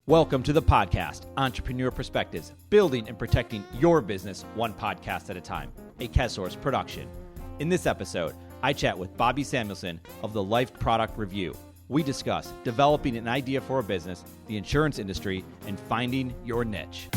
Welcome to the podcast, Entrepreneur Perspectives, building and protecting your business one podcast at a time, a KEZSource production. In this episode, I chat with Bobby Samuelson of the Life Product Review. We discuss developing an idea for a business, the insurance industry, and finding your niche.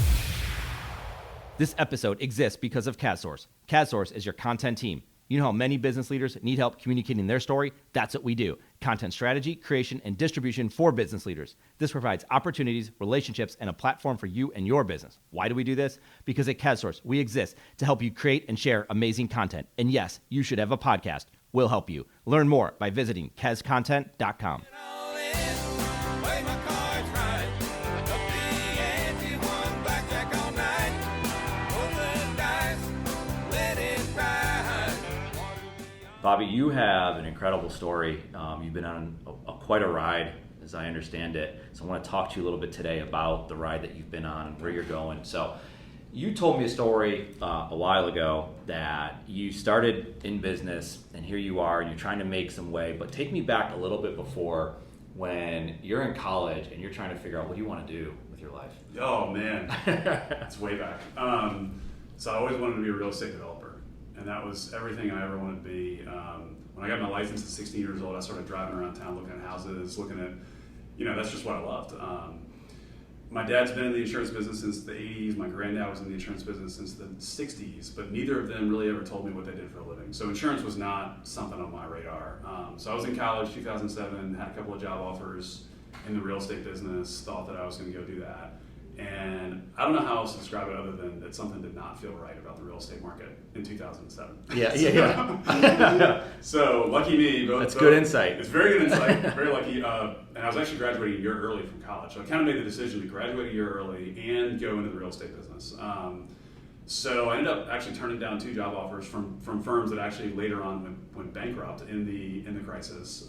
This episode exists because of KEZSource. KEZSource is your content team. You know how many business leaders need help communicating their story? That's what we do. Content strategy, creation, and distribution for business leaders. This provides opportunities, relationships, and a platform for you and your business. Why do we do this? Because at KEZSource, we exist to help you create and share amazing content. And yes, you should have a podcast. We'll help you. Learn more by visiting kezcontent.com. Bobby, you have an incredible story. You've been on quite a ride, as I understand it. So I want to talk to you a little bit today about the ride that you've been on and where you're going. So you told me a story a while ago that you started in business, and here you are, and you're trying to make some way. But take me back a little bit before, when you're in college and you're trying to figure out what do you want to do with your life. Oh man, that's way back. So I always wanted to be a real estate developer. And that was everything I ever wanted to be. When I got my license at 16 years old, I started driving around town looking at houses, looking at, that's just what I loved. My dad's been in the insurance business since the 80s. My granddad was in the insurance business since the 60s, but neither of them really ever told me what they did for a living. So insurance was not something on my radar. So I was in college, 2007, had a couple of job offers in the real estate business, thought that I was going to go do that. And I don't know how else to describe it other than that something did not feel right about the real estate market in 2007. Yeah. So lucky me. That's good insight. It's very good insight. Very lucky. And I was actually graduating a year early from college. So I kind of made the decision to graduate a year early and go into the real estate business. So I ended up actually turning down 2 job offers from firms that actually later on went bankrupt in the crisis.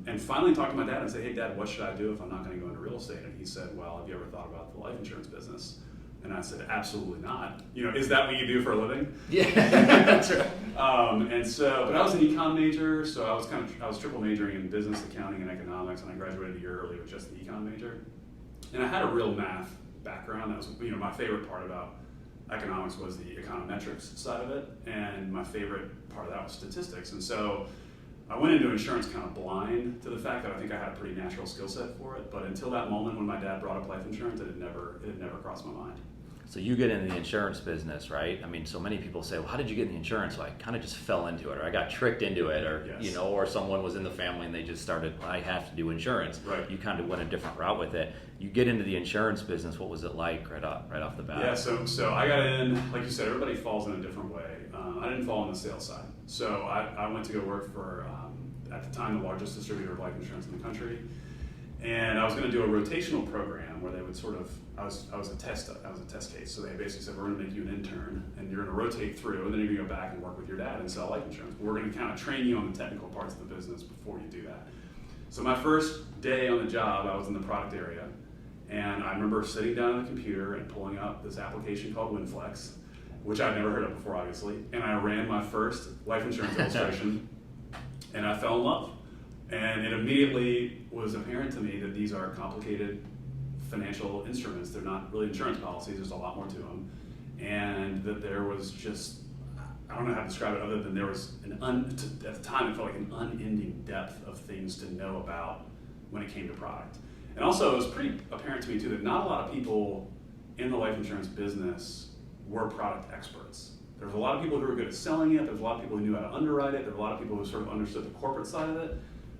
And finally talked to my dad and said, "Hey Dad, what should I do if I'm not going to go into real estate?" And he said, "Well, have you ever thought about the life insurance business?" And I said, "Absolutely not. Is that what you do for a living?" Yeah, that's right. But I was an econ major, so I was triple majoring in business, accounting, and economics, and I graduated a year early with just the econ major. And I had a real math background. That was, my favorite part about economics was the econometrics side of it, and my favorite part of that was statistics. And so I went into insurance kind of blind to the fact that I think I had a pretty natural skill set for it. But until that moment when my dad brought up life insurance, it had never crossed my mind. So you get into the insurance business, right? I mean, so many people say, well, how did you get in the insurance? So I kind of just fell into it, or I got tricked into it, or, yes. Or someone was in the family and they just started, I have to do insurance. Right. You kind of went a different route with it. You get into the insurance business. What was it like right off the bat? Yeah, so I got in, like you said, everybody falls in a different way. I didn't fall on the sales side. So I went to go work for, at the time, the largest distributor of life insurance in the country. And I was going to do a rotational program where they would I was a test case. So they basically said, we're going to make you an intern and you're going to rotate through, and then you're going to go back and work with your dad and sell life insurance. But we're going to kind of train you on the technical parts of the business before you do that. So my first day on the job, I was in the product area, and I remember sitting down on the computer and pulling up this application called WinFlex, which I'd never heard of before, obviously. And I ran my first life insurance illustration, and I fell in love. And it immediately was apparent to me that these are complicated financial instruments. They're not really insurance policies. There's a lot more to them. And that there was just, I don't know how to describe it other than there was at the time it felt like an unending depth of things to know about when it came to product. And also it was pretty apparent to me too that not a lot of people in the life insurance business were product experts. There was a lot of people who were good at selling it. There was a lot of people who knew how to underwrite it. There were a lot of people who sort of understood the corporate side of it.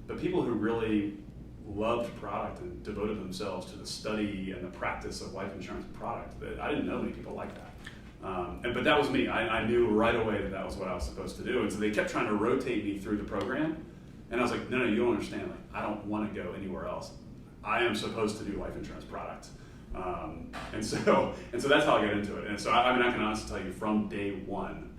But people who really loved product and devoted themselves to the study and the practice of life insurance product, I didn't know many people like that. But that was me. I knew right away that was what I was supposed to do. And so they kept trying to rotate me through the program. And I was like, no, you don't understand. Like, I don't want to go anywhere else. I am supposed to do life insurance product. And so that's how I got into it. And so I can honestly tell you from day one,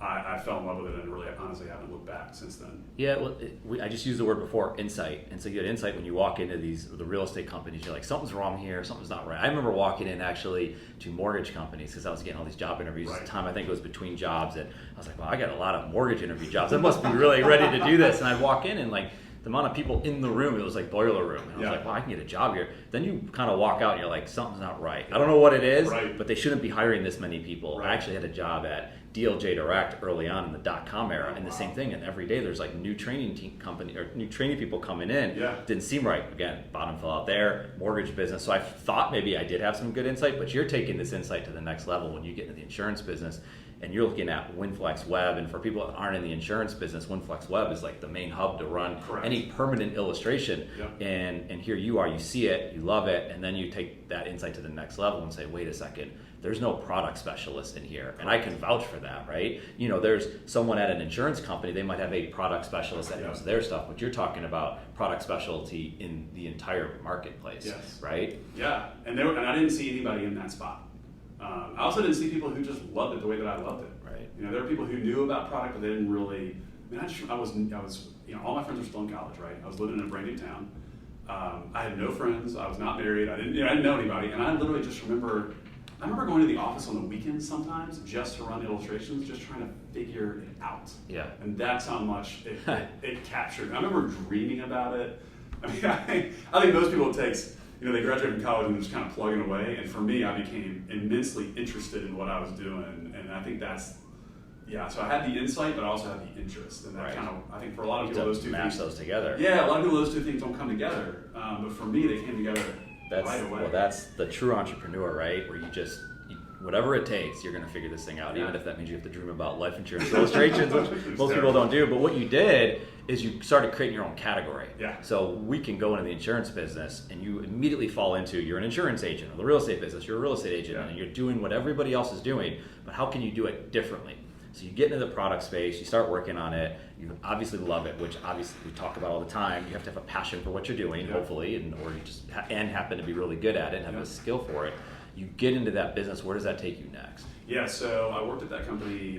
I fell in love with it and really honestly haven't looked back since then. Yeah, well, I just used the word before, insight. And so you get insight when you walk into the real estate companies. You're like, something's wrong here, something's not right. I remember walking in actually to mortgage companies because I was getting all these job interviews at the time. I think it was between jobs, and I was like, well, I got a lot of mortgage interview jobs. I must be really ready to do this. And I'd walk in and like the amount of people in the room, it was like boiler room. And I was like, well, I can get a job here. Then you kind of walk out and you're like, something's not right. I don't know what it is, but they shouldn't be hiring this many people. I actually had a job at DLJ Direct early on in the .com era, and the same thing. And every day there's like new training new training people coming in. Didn't seem right. Again, bottom fell out there, mortgage business. So I thought maybe I did have some good insight, but you're taking this insight to the next level when you get into the insurance business. And you're looking at WinFlex Web, and for people that aren't in the insurance business, WinFlex Web is like the main hub to run any permanent illustration. And here you are, you see it, you love it, and then you take that insight to the next level and say, wait a second, there's no product specialist in here. And I can vouch for that, right? You know, there's someone at an insurance company, they might have a product specialist that knows their stuff, but you're talking about product specialty in the entire marketplace, right? Yeah, and I didn't see anybody in that spot. I also didn't see people who just loved it the way that I loved it. Right. You know, there were people who knew about product, but they didn't really. I mean, I was, you know, all my friends were still in college, right? I was living in a brand new town. I had no friends. I was not married. I didn't know anybody, and I literally just remember. I remember going to the office on the weekends sometimes just to run illustrations, just trying to figure it out. Yeah. And that's how much it captured. I remember dreaming about it. I mean, I think most people it takes. You know, they graduate from college and they're just kind of plugging away. And for me, I became immensely interested in what I was doing. And I think that's, so I had the insight, but I also had the interest. And that kind of, I think for a lot of people, those two match those together. Yeah, a lot of people, those two things don't come together. But for me, they came together right away. Well, that's the true entrepreneur, right? Where you just, whatever it takes, you're going to figure this thing out, even if that means you have to dream about life insurance illustrations, which most people don't do. But what you did is you started creating your own category. So we can go into the insurance business and you immediately fall into, you're an insurance agent, or the real estate business, you're a real estate agent, and you're doing what everybody else is doing, but how can you do it differently? So you get into the product space, you start working on it, you obviously love it, which obviously we talk about all the time. You have to have a passion for what you're doing, hopefully, or you just and happen to be really good at it and have a skill for it. You get into that business, where does that take you next? Yeah, so I worked at that company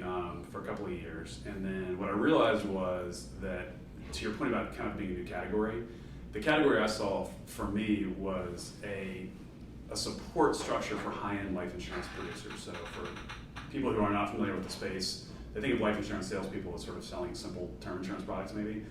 for a couple of years, and then what I realized was that, to your point about kind of being a new category, the category I saw for me was a support structure for high-end life insurance producers. So for people who are not familiar with the space, they think of life insurance salespeople as sort of selling simple term insurance products maybe.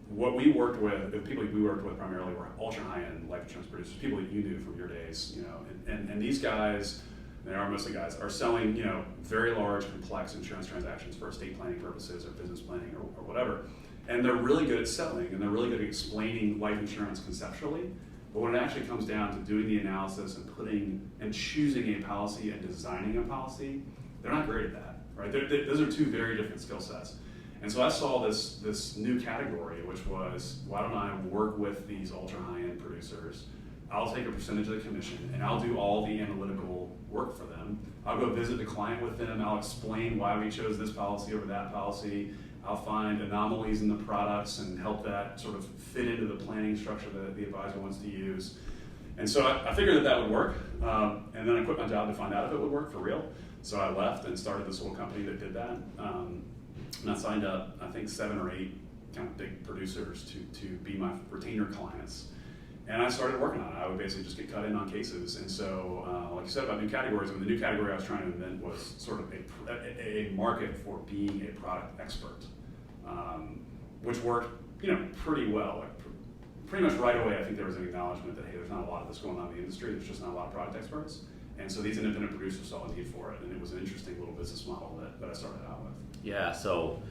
What we worked with, the people we worked with primarily were ultra high-end life insurance producers, people that you knew from your days, you know, and these guys, they are mostly guys, are selling, you know, very large, complex insurance transactions for estate planning purposes or business planning or whatever. And they're really good at selling, and they're really good at explaining life insurance conceptually. But when it actually comes down to doing the analysis and choosing a policy and designing a policy, they're not great at that, right? Those are two very different skill sets. And so I saw this new category, which was, why don't I work with these ultra high-end producers? I'll take a percentage of the commission, and I'll do all the analytical work for them. I'll go visit the client with them. I'll explain why we chose this policy over that policy. I'll find anomalies in the products and help that sort of fit into the planning structure that the advisor wants to use. And so I figured that would work, and then I quit my job to find out if it would work for real. So I left and started this little company that did that. And I signed up, I think, 7 or 8 kind of big producers to be my retainer clients. And I started working on it. I would basically just get cut in on cases. And so, like you said about new categories, the new category I was trying to invent was sort of a market for being a product expert, which worked, you know, pretty well. Like pretty much right away, I think there was an acknowledgement that, hey, there's not a lot of this going on in the industry. There's just not a lot of product experts. And so these independent producers saw a need for it, and it was an interesting little business model that I started out with. Yeah, so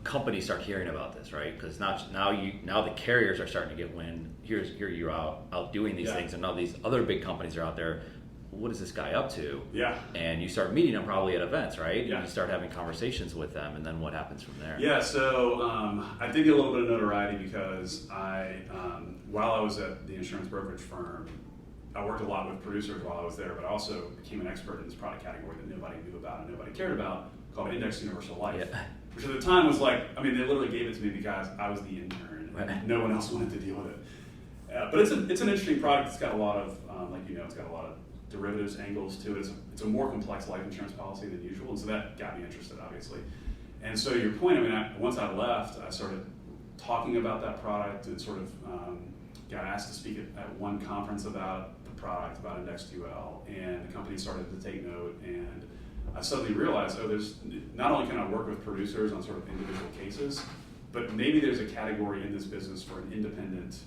companies start hearing about this, right? Because now the carriers are starting to get wind. Here you're out doing these things, and now these other big companies are out there. What is this guy up to? Yeah. And you start meeting them probably at events, right? Yeah. You start having conversations with them, and then what happens from there? Yeah. So I did get a little bit of notoriety because while I was at the insurance brokerage firm, I worked a lot with producers while I was there, but I also became an expert in this product category that nobody knew about and nobody cared about, called Index Universal Life. Yeah. Which at the time was like, I mean, they literally gave it to me because I was the intern and no one else wanted to deal with it. But it's an interesting product. It's got a lot of, it's got a lot of derivatives angles to it. It's a more complex life insurance policy than usual, and so that got me interested, obviously. And so your point, I mean, once I left, I started talking about that product and sort of got asked to speak at one conference about the product, about IndexedUL, and the company started to take note, and I suddenly realized, there's not only can I work with producers on sort of individual cases, but maybe there's a category in this business for an independent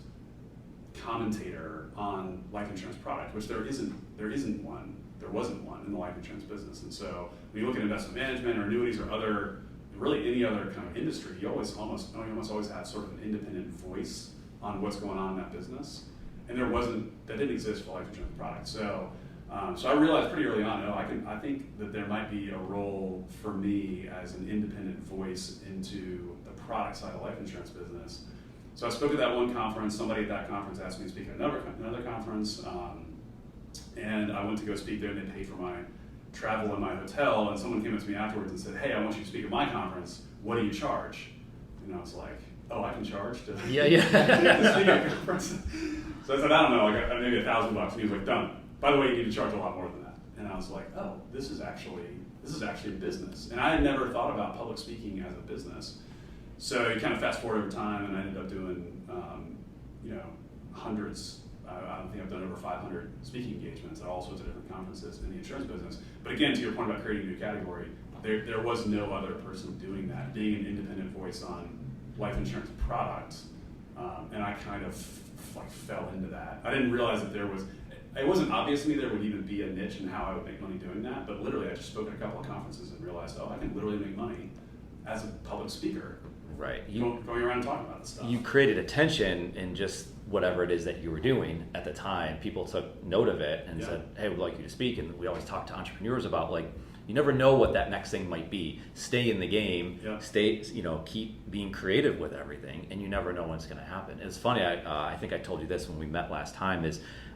commentator on life insurance product, which there wasn't one in the life insurance business. And so when you look at investment management or annuities or really any other kind of industry, you almost always have sort of an independent voice on what's going on in that business. And that didn't exist for life insurance products. So I realized pretty early on, I think that there might be a role for me as an independent voice into the product side of life insurance business. So I spoke at that one conference. Somebody at that conference asked me to speak at another conference, and I went to go speak there, and they paid for my travel and my hotel. And someone came up to me afterwards and said, "Hey, I want you to speak at my conference. What do you charge?" And I was like, "Oh, I can charge to speak at a conference." So I said, "I don't know, like maybe $1,000." And he was like, "Done. By the way, you need to charge a lot more than that." And I was like, "Oh, this is actually a business." And I had never thought about public speaking as a business. So you kind of fast forward over time, and I ended up doing, hundreds. I think I've done over 500 speaking engagements at all sorts of different conferences in the insurance business. But again, to your point about creating a new category, there was no other person doing that, being an independent voice on life insurance products. And I kind of fell into that. I didn't realize that it wasn't obvious to me there would even be a niche in how I would make money doing that. But literally, I just spoke at a couple of conferences and realized, I can literally make money as a public speaker. Right. Going around and talking about this stuff. You created attention in just whatever it is that you were doing at the time. People took note of it and said, "Hey, we'd like you to speak." And we always talk to entrepreneurs about, like, you never know what that next thing might be. Stay in the game. Yeah. Keep being creative with everything, and you never know when it's going to happen. It's funny. I think I told you this when we met last time. I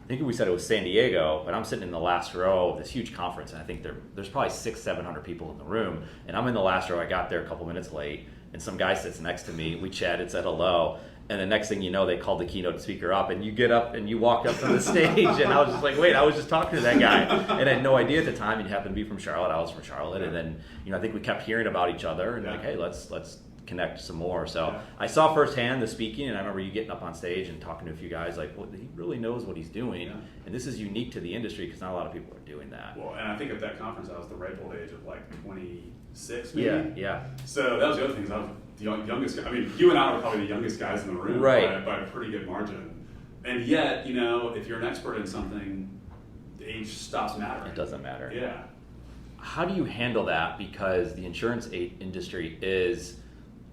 think we said it was San Diego, but I'm sitting in the last row of this huge conference, and I think there's probably 600-700 people in the room, and I'm in the last row. I got there a couple minutes late, and some guy sits next to me. We chatted, said hello, and the next thing you know, they called the keynote speaker up, and you get up and you walk up to the stage, and I was just like, wait, I was just talking to that guy, and I had no idea at the time. He happened to be from Charlotte. I was from Charlotte, and then I think we kept hearing about each other, and like, hey, let's connect some more. So I saw firsthand the speaking, and I remember you getting up on stage and talking to a few guys like, well, he really knows what he's doing, and this is unique to the industry because not a lot of people are doing that. Well, and I think at that conference I was the ripe old age of like 26 maybe. Yeah. So that was the other thing, is I was the youngest guy. I mean, you and I were probably the youngest guys in the room, right, by a pretty good margin. And yet, if you're an expert in something, the age stops mattering. It doesn't matter. Yeah. How do you handle that? Because the insurance industry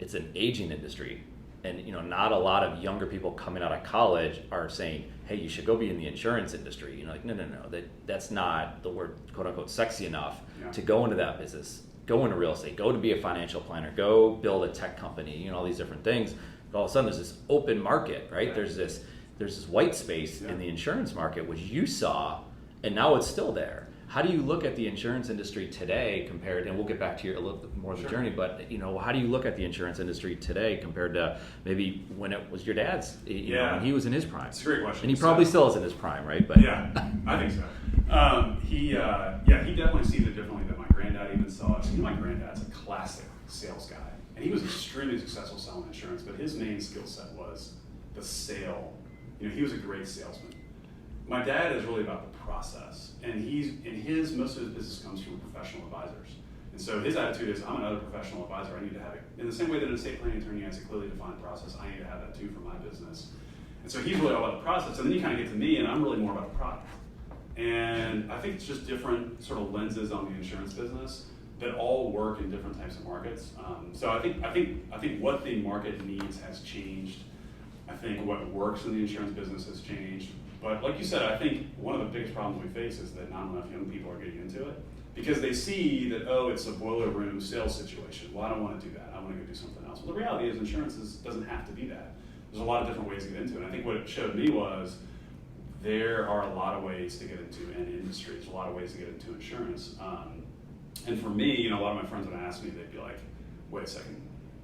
it's an aging industry, and not a lot of younger people coming out of college are saying, hey, you should go be in the insurance industry. Like, no, that's not the word, quote unquote, sexy enough to go into that business, go into real estate, go to be a financial planner, go build a tech company, all these different things. But all of a sudden there's this open market, right? Yeah. There's this white space in the insurance market, which you saw, and now it's still there. How do you look at the insurance industry today compared, and we'll get back to a little bit more of the journey, but how do you look at the insurance industry today compared to maybe when it was your dad's, when he was in his prime? It's a great question. And he probably still is in his prime, right? But yeah, I think so. He definitely sees it differently than my granddad even saw it. My granddad's a classic sales guy, and he was extremely successful selling insurance, but his main skill set was the sale. He was a great salesman. My dad is really about the process, and most of his business comes from professional advisors. And so his attitude is, I'm another professional advisor. I need to have it in the same way that an estate planning attorney has a clearly defined process. I need to have that too for my business. And so he's really all about the process. And then you kind of get to me, and I'm really more about the product. And I think it's just different sort of lenses on the insurance business that all work in different types of markets. So I think what the market needs has changed. I think what works in the insurance business has changed. But like you said, I think one of the biggest problems we face is that not enough young people are getting into it because they see that, it's a boiler room sales situation. Well, I don't want to do that. I want to go do something else. Well, the reality is insurance doesn't have to be that. There's a lot of different ways to get into it. And I think what it showed me was there are a lot of ways to get into any industry. There's a lot of ways to get into insurance. And for me, a lot of my friends, when I asked me, they'd be like, wait a second,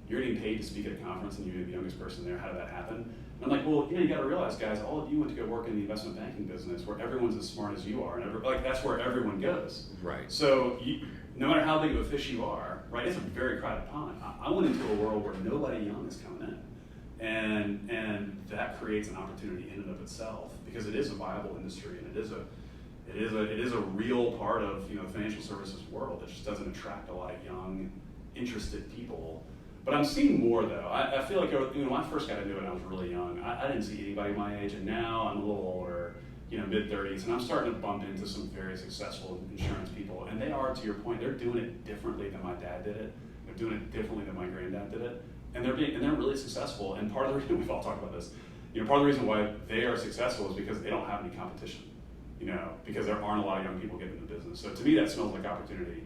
you're getting paid to speak at a conference and you're the youngest person there. How did that happen? And I'm like, well, you got to realize, guys, all of you went to go work in the investment banking business where everyone's as smart as you are, and that's where everyone goes. Right. So no matter how big of a fish you are, right, it's a very crowded pond. I went into a world where nobody young is coming in, and that creates an opportunity in and of itself because it is a viable industry and it is a real part of the financial services world. It just doesn't attract a lot of young, interested people. But I'm seeing more though. I feel like when I first got into it, I was really young. I didn't see anybody my age, and now I'm a little older, mid-30s, and I'm starting to bump into some very successful insurance people. And they are, to your point, they're doing it differently than my dad did it. They're doing it differently than my granddad did it, and they're really successful. And part of the reason we've all talked about this, part of the reason why they are successful is because they don't have any competition. Because there aren't a lot of young people getting into business. So to me, that smells like opportunity.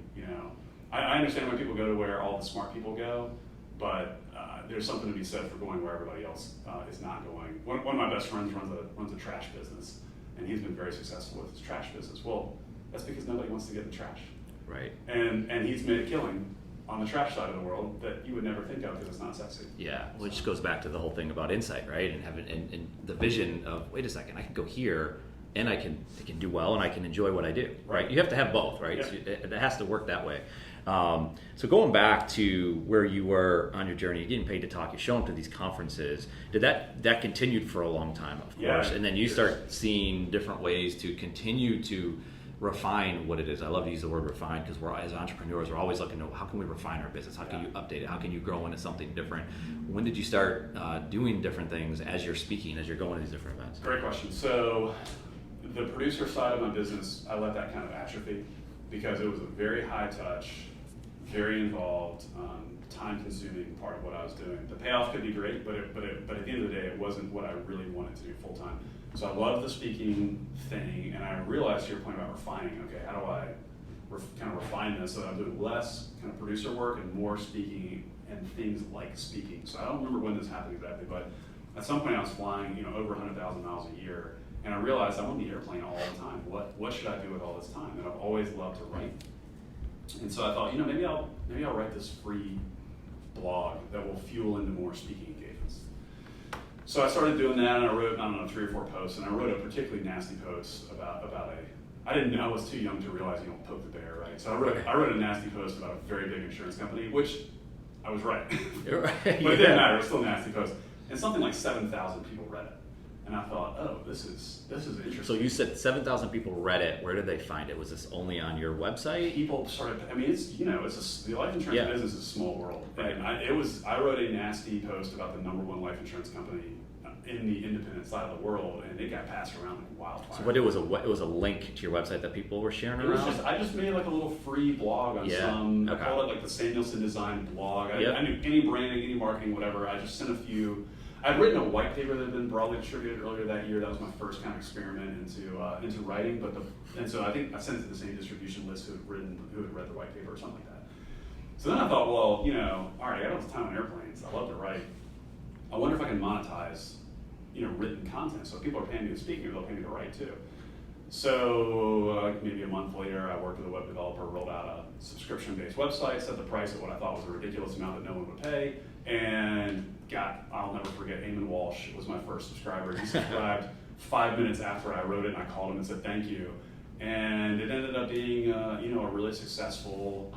I understand why people go to where all the smart people go. But there's something to be said for going where everybody else is not going. One of my best friends runs a trash business, and he's been very successful with his trash business. Well, that's because nobody wants to get in the trash. Right. And he's made a killing on the trash side of the world that you would never think of because it's not sexy. Yeah, which goes back to the whole thing about insight, right? And having and the vision of, wait a second, I can go here and I can do well and I can enjoy what I do, right? You have to have both, right? Yeah. So it has to work that way. So going back to where you were on your journey, you're getting paid to talk, you're showing up to these conferences. Did that continued for a long time, of course, and then you start seeing different ways to continue to refine what it is. I love to use the word refine because we're, as entrepreneurs, we're always looking to how can we refine our business? How can you update it? How can you grow into something different? When did you start doing different things as you're speaking, as you're going to these different events? Great question. So the producer side of my business, I let that kind of atrophy because it was a very high touch, very involved, time-consuming part of what I was doing. The payoff could be great, but at the end of the day, it wasn't what I really wanted to do full-time. So I love the speaking thing, and I realized, to your point about refining, okay, how do I kind of refine this so that I'm doing less kind of producer work and more speaking and things like speaking. So I don't remember when this happened exactly, but at some point I was flying, over 100,000 miles a year, and I realized I'm on the airplane all the time. What should I do with all this time? And I've always loved to write. And so I thought, maybe I'll write this free blog that will fuel into more speaking engagements. So I started doing that, and I wrote, 3 or 4 posts, and I wrote a particularly nasty post about I didn't know, I was too young to realize you don't poke the bear, right? So I wrote a nasty post about a very big insurance company, which I was right. Right. But it didn't matter, it was still a nasty post. And something like 7,000 people read it. And I thought, oh, this is interesting. So you said 7,000 people read it. Where did they find it? Was this only on your website? People started. I mean, the life insurance business is a small world. Right. And I wrote a nasty post about the #1 life insurance company in the independent side of the world, and it got passed around like wildfire. So it was a link to your website that people were sharing around? I just made like a little free blog on I called it like the Samuelson Design blog. I knew any branding, any marketing, whatever. I just sent a few. I'd written a white paper that had been broadly distributed earlier that year. That was my first kind of experiment into writing. And so I think I sent it to the same distribution list who had read the white paper or something like that. So then I thought, well, all right, I got all this time on airplanes. I love to write. I wonder if I can monetize, written content. So if people are paying me to speak, maybe they'll pay me to write too. So maybe a month later, I worked with a web developer, rolled out a subscription-based website, set the price at what I thought was a ridiculous amount that no one would pay, and I'll never forget, Eamon Walsh was my first subscriber. He subscribed 5 minutes after I wrote it, and I called him and said thank you. And it ended up being a really successful,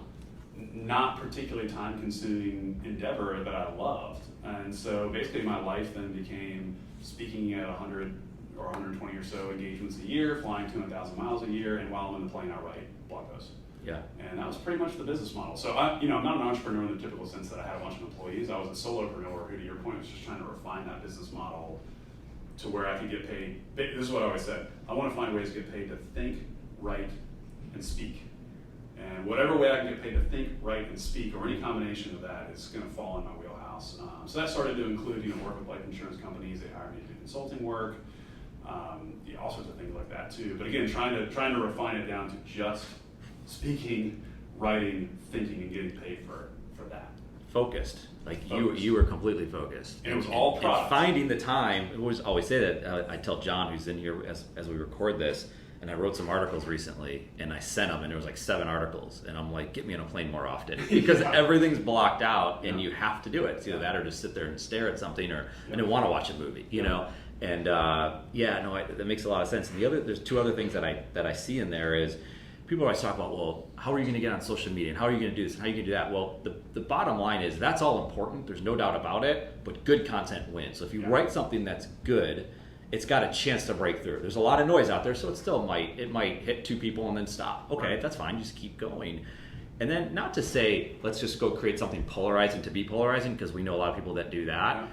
not particularly time-consuming endeavor that I loved. And so basically my life then became speaking at 100 or 120 or so engagements a year, flying 200,000 miles a year, and while I'm in the plane, I write blog posts. Yeah. And that was pretty much the business model. So I'm not an entrepreneur in the typical sense that I had a bunch of employees. I was a solopreneur who, to your point, was just trying to refine that business model to where I could get paid. This is what I always said. I want to find ways to get paid to think, write, and speak. And whatever way I can get paid to think, write, and speak, or any combination of that, is going to fall in my wheelhouse. So that started to include, work with life insurance companies. They hired me to do consulting work, all sorts of things like that too. But again, trying to refine it down to just speaking, writing, thinking, and getting paid for that. Focused. You were completely focused. And it was all product. And finding the time, I always say that, I tell John, who's in here as we record this, and I wrote some articles recently, and I sent them, and there was like 7 articles, and I'm like, get me on a plane more often, because everything's blocked out, and you have to do it. It's either that or just sit there and stare at something, or I don't want to watch a movie, know. And that makes a lot of sense. And there's 2 other things that I see in there is people always talk about, well, how are you going to get on social media, and how are you going to do this, and how are you going to do that? Well, the bottom line is that's all important. There's no doubt about it. But good content wins. So if you write something that's good, it's got a chance to break through. There's a lot of noise out there, so it still might hit 2 people and then stop. Okay, that's fine. Just keep going. And then not to say, let's just go create something polarizing to be polarizing, because we know a lot of people that do that. Yeah.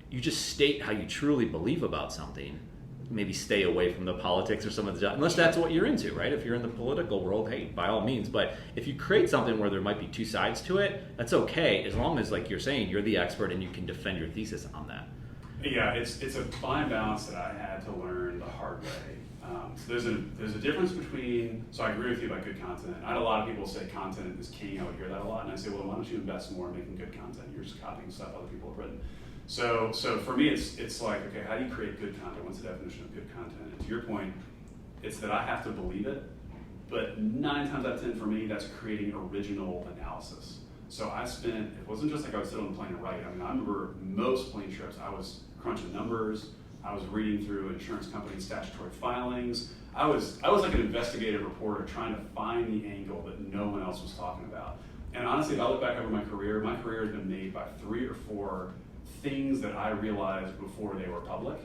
You just state how you truly believe about something. Maybe stay away from the politics or some of the, unless that's what you're into, right? If you're in the political world, hey, by all means. But if you create something where there might be two sides to it, that's okay, as long as, like you're saying, you're the expert and you can defend your thesis on that. Yeah, it's a fine balance that I had to learn the hard way. So there's a difference between, so I agree with you about good content. I had a lot of people say content is king. I would hear that a lot, and I say, well, why don't you invest more in making good content? You're just copying stuff other people have written. So for me, it's like, okay, how do you create good content? What's the definition of good content? And to your point, it's that I have to believe it, but 9 times out of 10 for me, that's creating original analysis. So it wasn't just like I would sit on the plane and write. I mean, I remember most plane trips, I was crunching numbers, I was reading through insurance company statutory filings. I was like an investigative reporter trying to find the angle that no one else was talking about. And honestly, if I look back over my career has been made by 3 or 4 things that I realized before they were public,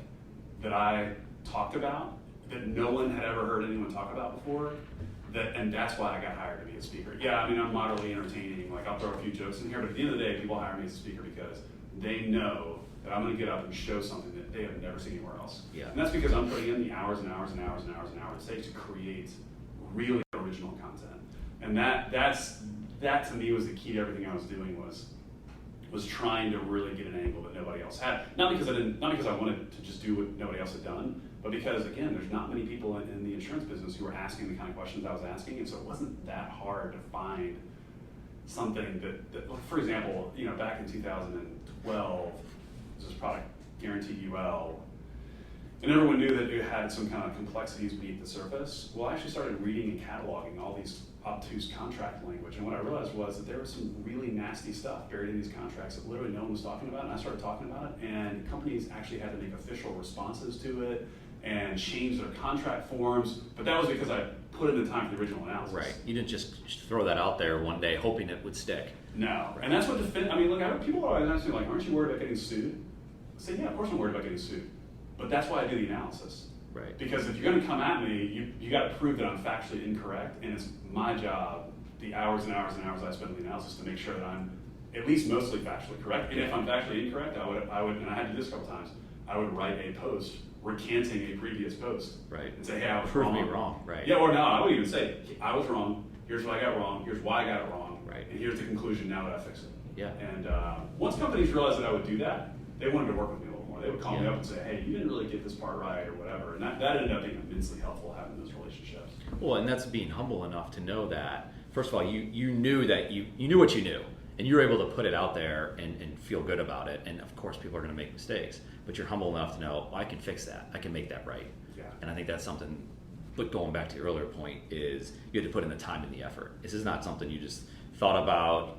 that I talked about, that no one had ever heard anyone talk about before, and that's why I got hired to be a speaker. Yeah, I mean, I'm moderately entertaining, like I'll throw a few jokes in here, but at the end of the day, people hire me as a speaker because they know that I'm gonna get up and show something that they have never seen anywhere else. Yeah. And that's because I'm putting in the hours and hours and hours and hours and hours it takes to create really original content. And that to me was the key to everything I was doing, was trying to really get an angle that nobody else had. Not because I wanted to just do what nobody else had done, but because, again, there's not many people in the insurance business who are asking the kind of questions I was asking, and so it wasn't that hard to find something that for example, back in 2012, this product Guaranteed UL, and everyone knew that it had some kind of complexities beneath the surface. Well, I actually started reading and cataloging all these obtuse contract language, and what I realized was that there was some really nasty stuff buried in these contracts that literally no one was talking about, and I started talking about it, and companies actually had to make official responses to it and change their contract forms, but that was because I put in the time for the original analysis. Right, you didn't just throw that out there one day hoping it would stick. No, right. And that's what people are always asking, like, aren't you worried about getting sued? I say, yeah, of course I'm worried about getting sued, but that's why I do the analysis. Right. Because if you're going to come at me, you got to prove that I'm factually incorrect, and it's my job, the hours and hours and hours I spend on the analysis, to make sure that I'm at least mostly factually correct. And if I'm factually incorrect, I would, and I had to do this a couple times, I would write a post recanting a previous post. Right. And say, hey, I was Prove wrong. me wrong. Right. Yeah, or no, I would even say, I was wrong. Here's what I got wrong. Here's why I got it wrong. Right. And here's the conclusion. Now that I fix it. Yeah. And once companies realized that I would do that, they wanted to work with me a little more. They would call me up and say, hey, you didn't really get this part right or whatever. And that ended up being immensely helpful, having those relationships. Well, and that's being humble enough to know that, first of all, you knew that you knew what you knew, and you were able to put it out there and feel good about it. And of course, people are going to make mistakes, but you're humble enough to know, I can fix that. I can make that right. Yeah. And I think that's something, but going back to your earlier point, is you had to put in the time and the effort. This is not something you just thought about,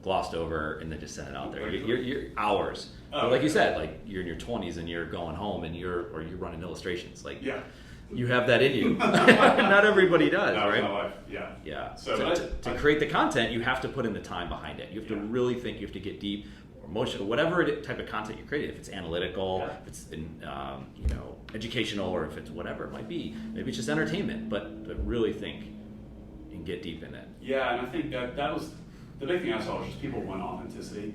glossed over, and then just sent it out there. You're hours. But like you said, like you're in your 20s and you're going home and you're running illustrations. Like, yeah. You have that in you. Not everybody does, That was right? my life. Yeah. Yeah. So to create the content, you have to put in the time behind it. You have to really think. You have to get deep, or emotional, whatever type of content you're creating. If it's analytical, if it's educational, or if it's whatever it might be. Maybe it's just entertainment, but really think and get deep in it. Yeah, and I think that was the big thing I saw was just people want authenticity.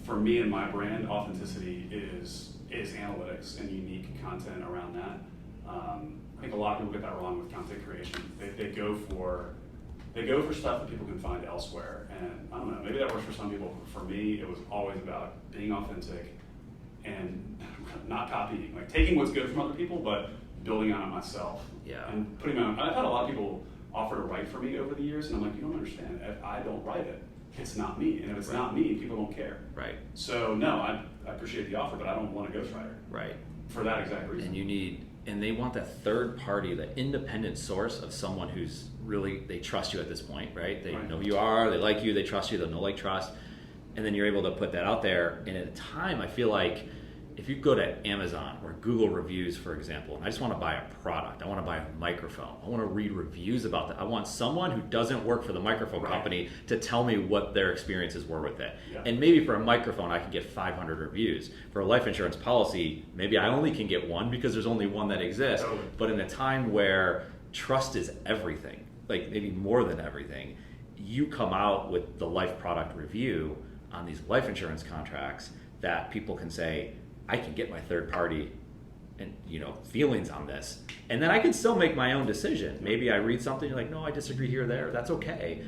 For me and my brand, authenticity is analytics and unique content around that. I think a lot of people get that wrong with content creation. They go for stuff that people can find elsewhere, and I don't know, maybe that works for some people. But for me, it was always about being authentic and not copying, like taking what's good from other people, but building on it myself. Yeah. And putting my own. I've had a lot of people offer to write for me over the years, and I'm like, you don't understand. If I don't write it, it's not me, and if it's not me, people don't care. Right. So no, I appreciate the offer, but I don't want a ghostwriter. Right. For that exact reason. And they want that third party, the independent source of someone who's really, they trust you at this point, right? They know who you are, they like you, they trust you, they know, like, trust. And then you're able to put that out there. And at a time, I feel like if you go to Amazon or Google reviews, for example, and I just want to buy a product, I want to buy a microphone, I want to read reviews about that. I want someone who doesn't work for the microphone company to tell me what their experiences were with it. Yeah. And maybe for a microphone, I can get 500 reviews. For a life insurance policy, maybe I only can get one because there's only one that exists. But in a time where trust is everything, like maybe more than everything, you come out with the life product review on these life insurance contracts that people can say, I can get my third party and feelings on this, and then I can still make my own decision. Maybe I read something, you're like, no, I disagree here or there. That's okay.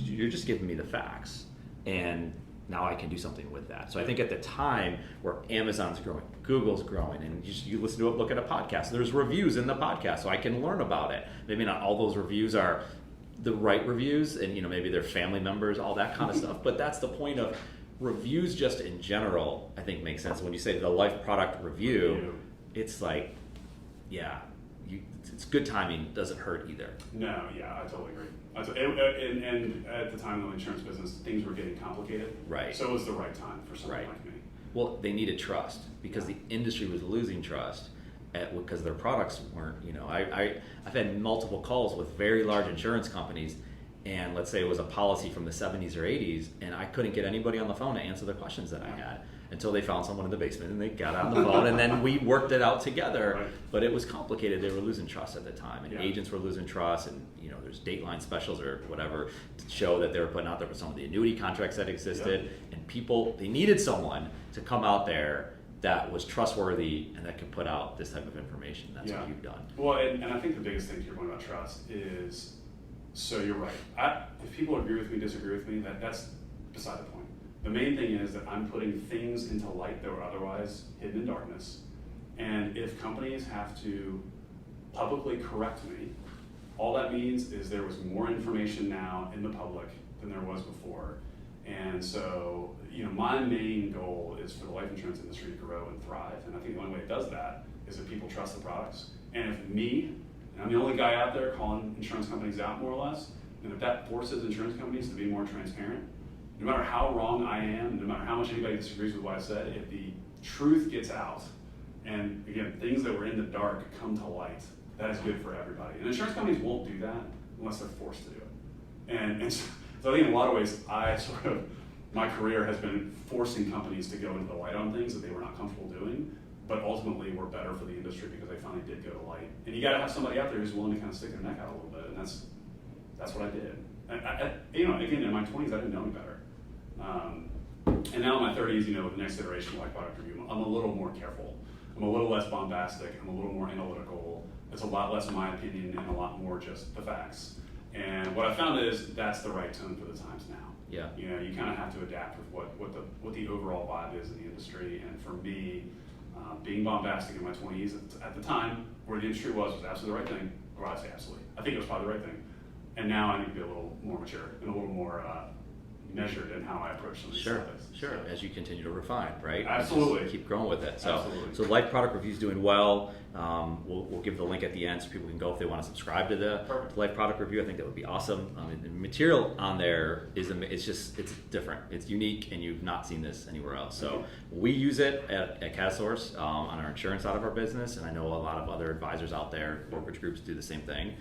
You're just giving me the facts, and now I can do something with that. So I think at the time where Amazon's growing, Google's growing, and you listen to it, look at a podcast, there's reviews in the podcast, so I can learn about it. Maybe not all those reviews are the right reviews, and maybe they're family members, all that kind of stuff. But that's the point of reviews just in general, I think makes sense. When you say the life product review, it's like, it's good timing, doesn't hurt either. No, yeah, I totally agree. And at the time in the insurance business, things were getting complicated. Right. So it was the right time for someone like me. Well, they needed trust because the industry was losing trust because their products weren't, I've had multiple calls with very large insurance companies, and let's say it was a policy from the 70s or 80s, and I couldn't get anybody on the phone to answer the questions that I had until they found someone in the basement and they got on the phone, and then we worked it out together. Right. But it was complicated. They were losing trust at the time, and agents were losing trust, and there's Dateline specials or whatever to show that they were putting out there for some of the annuity contracts that existed, and people, they needed someone to come out there that was trustworthy and that could put out this type of information. That's what you've done. Well, and I think the biggest thing to your point about trust is, so you're right. If people agree with me, disagree with me, that's beside the point. The main thing is that I'm putting things into light that were otherwise hidden in darkness. And if companies have to publicly correct me, all that means is there was more information now in the public than there was before. And so, my main goal is for the life insurance industry to grow and thrive. And I think the only way it does that is if people trust the products. And if me, and I'm the only guy out there calling insurance companies out more or less, and if that forces insurance companies to be more transparent, no matter how wrong I am, no matter how much anybody disagrees with what I said, if the truth gets out, and again, things that were in the dark come to light, that is good for everybody. And insurance companies won't do that unless they're forced to do it. And so I think in a lot of ways, my career has been forcing companies to go into the light on things that they were not comfortable doing, but ultimately were better for the industry because they finally did go to light. And you got to have somebody out there who's willing to kind of stick their neck out a little bit, and that's what I did. And again, in my 20s, I didn't know any better. And now in my 30s, with the next iteration of Life Product Review, I'm a little more careful. I'm a little less bombastic. I'm a little more analytical. It's a lot less of my opinion and a lot more just the facts. And what I found is that's the right tone for the times now. Yeah. You kind of have to adapt with what the overall vibe is in the industry. And for me, being bombastic in my 20s at the time, where the industry was absolutely the right thing. Or I'd say absolutely. I think it was probably the right thing. And now I need to be a little more mature and a little more measured in how I approach some of these topics. Sure. As you continue to refine, right? Absolutely. Keep growing with it. So, absolutely. So Life Product Review's doing well. We'll give the link at the end so people can go if they want to subscribe to the Life Product Review. I think that would be awesome. The material on there it's different. It's unique, and you've not seen this anywhere else. So we use it at CataSource on our insurance side of our business, and I know a lot of other advisors out there, brokerage groups do the same thing.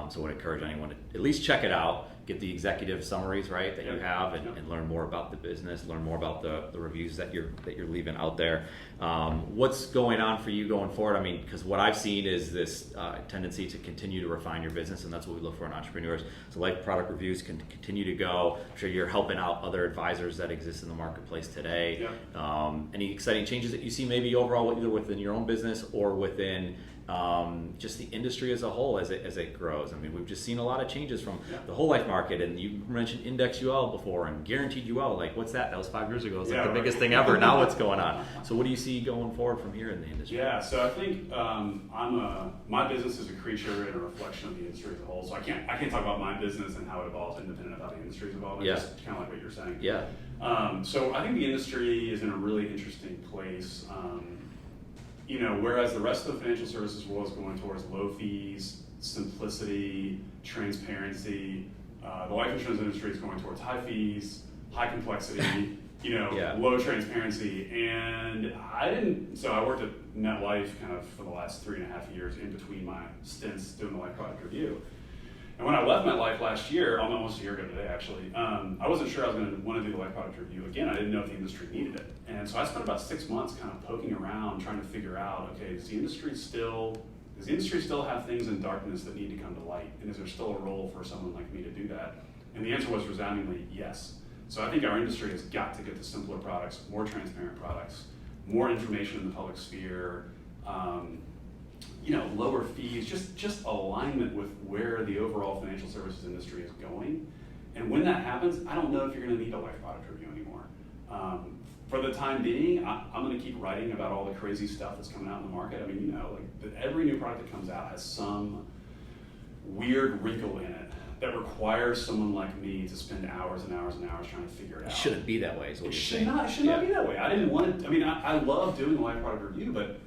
So I would encourage anyone to at least check it out, get the executive summaries, right, that you have, and learn more about the business, learn more about the reviews that you're leaving out there. What's going on for you going forward? I mean, because what I've seen is this tendency to continue to refine your business, and that's what we look for in entrepreneurs. So Life Product Reviews can continue to go. I'm sure you're helping out other advisors that exist in the marketplace today. Any exciting changes that you see maybe overall, either within your own business or within just the industry as a whole as it grows? I mean, we've just seen a lot of changes from the whole life market, and you mentioned Index UL before and Guaranteed UL. Like, what's that? That was 5 years ago. It's like the biggest thing ever. Now what's going on? So what do you see going forward from here in the industry? Yeah, so I think my business is a creature and a reflection of the industry as a whole. So I can't talk about my business and how it evolves independent of how the industry is evolving. Just kind of like what you're saying. Yeah. So I think the industry is in a really interesting place. Whereas the rest of the financial services world is going towards low fees, simplicity, transparency, the life insurance industry is going towards high fees, high complexity, low transparency. And I worked at MetLife kind of for the last 3.5 years in between my stints doing the Life Product Review. And when I left MetLife last year, almost a year ago today actually, I wasn't sure I was going to want to do the Life Product Review again. I didn't know if the industry needed it. And so I spent about 6 months kind of poking around, trying to figure out, okay, does the industry still have things in darkness that need to come to light? And is there still a role for someone like me to do that? And the answer was resoundingly yes. So I think our industry has got to get to simpler products, more transparent products, more information in the public sphere, lower fees, just alignment with where the overall financial services industry is going. And when that happens, I don't know if you're going to need a life product review anymore. For the time being, I'm going to keep writing about all the crazy stuff that's coming out in the market. I mean, every new product that comes out has some weird wrinkle in it that requires someone like me to spend hours and hours and hours trying to figure it out. It shouldn't be that way, is what It you're should saying. not be that way. I didn't want it. I mean, I love doing a life product review, but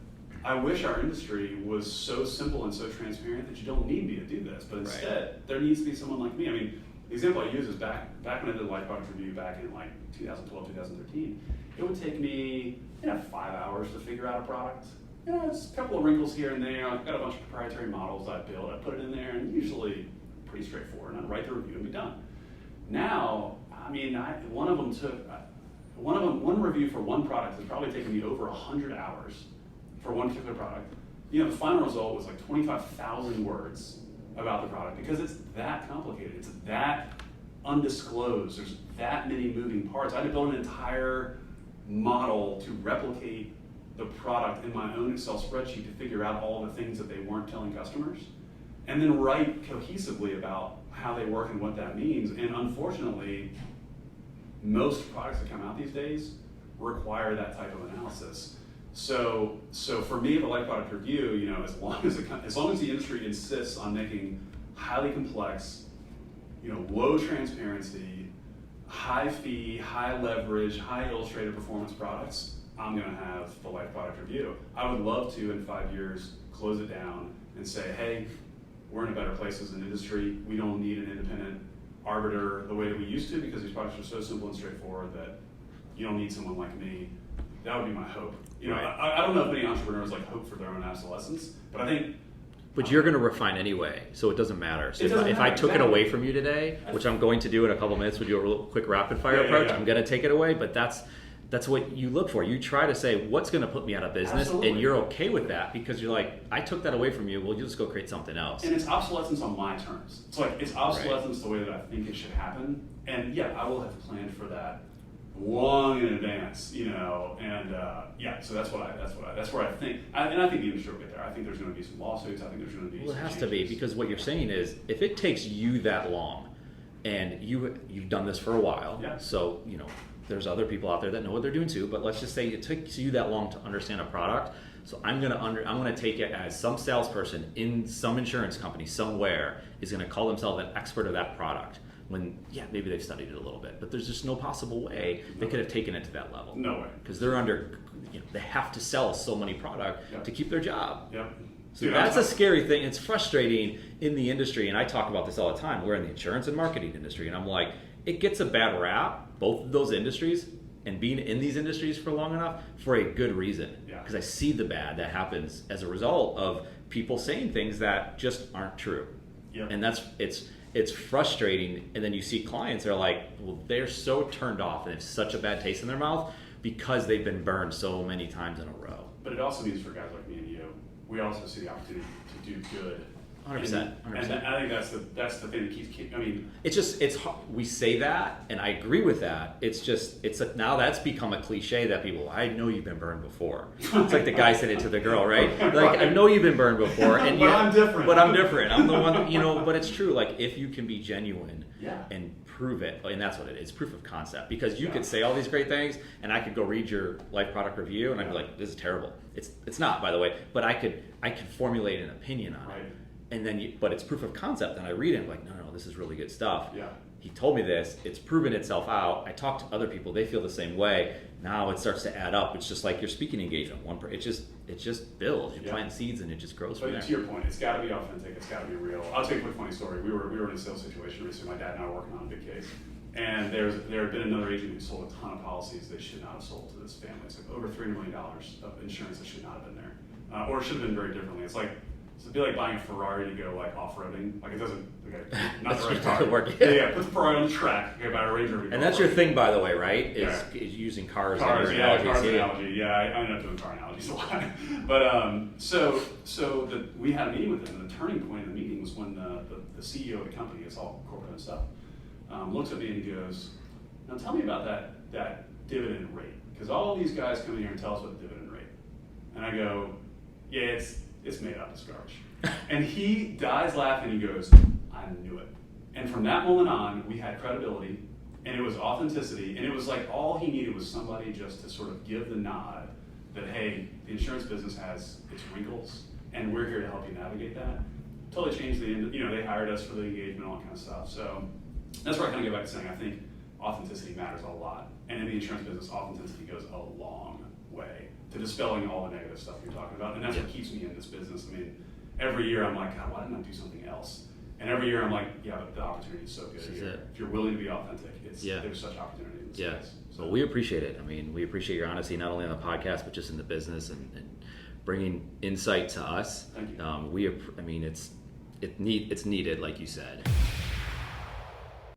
I wish our industry was so simple and so transparent that you don't need me to do this. But instead, there needs to be someone like me. I mean, the example I use is back when I did a life product review back in like 2012, 2013, it would take me 5 hours to figure out a product. It's a couple of wrinkles here and there. I've got a bunch of proprietary models I built. I put it in there, and usually pretty straightforward. And I'd write the review and be done. Now, I mean, one review for one product has probably taken me over 100 hours for one particular product. The final result was like 25,000 words about the product because it's that complicated. It's that undisclosed. There's that many moving parts. I had to build an entire model to replicate the product in my own Excel spreadsheet to figure out all the things that they weren't telling customers, and then write cohesively about how they work and what that means. And unfortunately, most products that come out these days require that type of analysis. So for me, the life product review, as long as the industry insists on making highly complex, low transparency, high fee, high leverage, high illustrated performance products, I'm going to have the life product review. I would love to, in 5 years, close it down and say, hey, we're in a better place as an industry. We don't need an independent arbiter the way that we used to because these products are so simple and straightforward that you don't need someone like me. That would be my hope. I don't know if many entrepreneurs hope for their own obsolescence, but I think. But you're going to refine anyway, so it doesn't matter. So if I took it away from you today, which I'm going to do in a couple minutes, we'll do a real quick rapid fire approach. I'm going to take it away, but that's what you look for. You try to say, what's going to put me out of business? Absolutely. And you're okay with that because you're like, I took that away from you. Well, you just go create something else. And it's obsolescence on my terms. It's obsolescence the way that I think it should happen. And yeah, I will have planned for that long in advance, so that's where I think, and I think the industry will get there. I think there's going to be some lawsuits. I think there's going to be. Well, it has changes. to be because what you're saying is, if it takes you that long, and you've done this for a while, so there's other people out there that know what they're doing too. But let's just say it takes you that long to understand a product. So I'm gonna take it as some salesperson in some insurance company somewhere is going to call themselves an expert of that product. When maybe they've studied it a little bit, but there's just no possible way they could have taken it to that level. No way, because they're under. They have to sell so many products to keep their job. Yep. So that's a scary thing. It's frustrating in the industry, and I talk about this all the time. We're in the insurance and marketing industry, and I'm like, it gets a bad rap, both of those industries, and being in these industries for long enough for a good reason. Because I see the bad that happens as a result of people saying things that just aren't true. Yep. And it's frustrating, and then you see clients that are like, well, they're so turned off and have such a bad taste in their mouth because they've been burned so many times in a row. But it also means for guys like me and you, we also see the opportunity to do good. 100%. And I think that's the thing that keeps. I mean, it's we say that, and I agree with that. Now that's become a cliche that people. I know you've been burned before. It's like the guy said it to the girl, right? Like I know you've been burned before, and but I'm different. But I'm different. I'm the one, But it's true. Like if you can be genuine and prove it, and that's what it is. Proof of concept. Because you could say all these great things, and I could go read your life product review, and I'd be like, this is terrible. It's not, by the way. But I could formulate an opinion on it. And then, but it's proof of concept, and I read it, and I'm like, no, this is really good stuff. Yeah. He told me this, it's proven itself out. I talk to other people, they feel the same way. Now it starts to add up. It's just like your speaking engagement. It just builds. You plant seeds, and it just grows from there. But to your point, it's got to be authentic. It's got to be real. I'll tell you a quick funny story. We were in a sales situation recently. My dad and I were working on a big case, and there had been another agent who sold a ton of policies they should not have sold to this family. It's like over $300 million of insurance that should not have been there, or it should have been very differently. It'd be like buying a Ferrari to go off-roading. It doesn't, not the right car. Work. Put the Ferrari on the track, buy a Ranger. And that's your thing, by the way, right? Is using cars cars analogy. Yeah, I ended up doing car analogies a lot. But we had a meeting with him, and the turning point in the meeting was when the CEO of the company, it's all corporate and stuff, looks at me and he goes, now tell me about that dividend rate. Because all these guys come in here and tell us what the dividend rate. And I go, yeah, it's made up, it's garbage. And he dies laughing, he goes, I knew it. And from that moment on, we had credibility, and it was authenticity, and it was like all he needed was somebody just to sort of give the nod that, hey, the insurance business has its wrinkles, and we're here to help you navigate that. Totally changed they hired us for the engagement, all that kind of stuff. So that's where I kind of go back to saying I think authenticity matters a lot. And in the insurance business, authenticity goes a long way to dispelling all the negative stuff you're talking about. And that's what keeps me in this business. I mean, every year I'm like, God, why didn't I do something else? And every year I'm like, yeah, but the opportunity is so good here. If you're willing to be authentic, there's such opportunity in this space. So well, we appreciate it. I mean, we appreciate your honesty, not only on the podcast, but just in the business and bringing insight to us. Thank you. It's needed, like you said.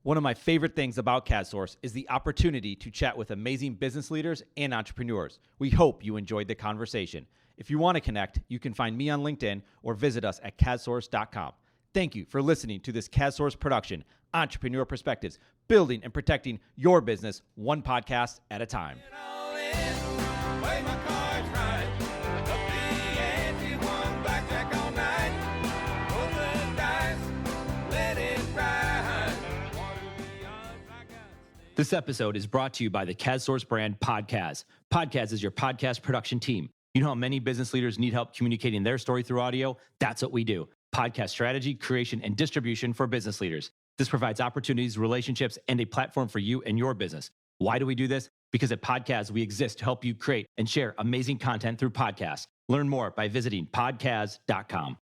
One of my favorite things about CADSource is the opportunity to chat with amazing business leaders and entrepreneurs. We hope you enjoyed the conversation. If you want to connect, you can find me on LinkedIn or visit us at cadsource.com. Thank you for listening to this CADSource production, Entrepreneur Perspectives, building and protecting your business one podcast at a time. This episode is brought to you by the CADSource brand Podcast. Podcast is your podcast production team. You know how many business leaders need help communicating their story through audio? That's what we do. Podcast strategy, creation, and distribution for business leaders. This provides opportunities, relationships, and a platform for you and your business. Why do we do this? Because at Podcast, we exist to help you create and share amazing content through podcasts. Learn more by visiting podcast.com.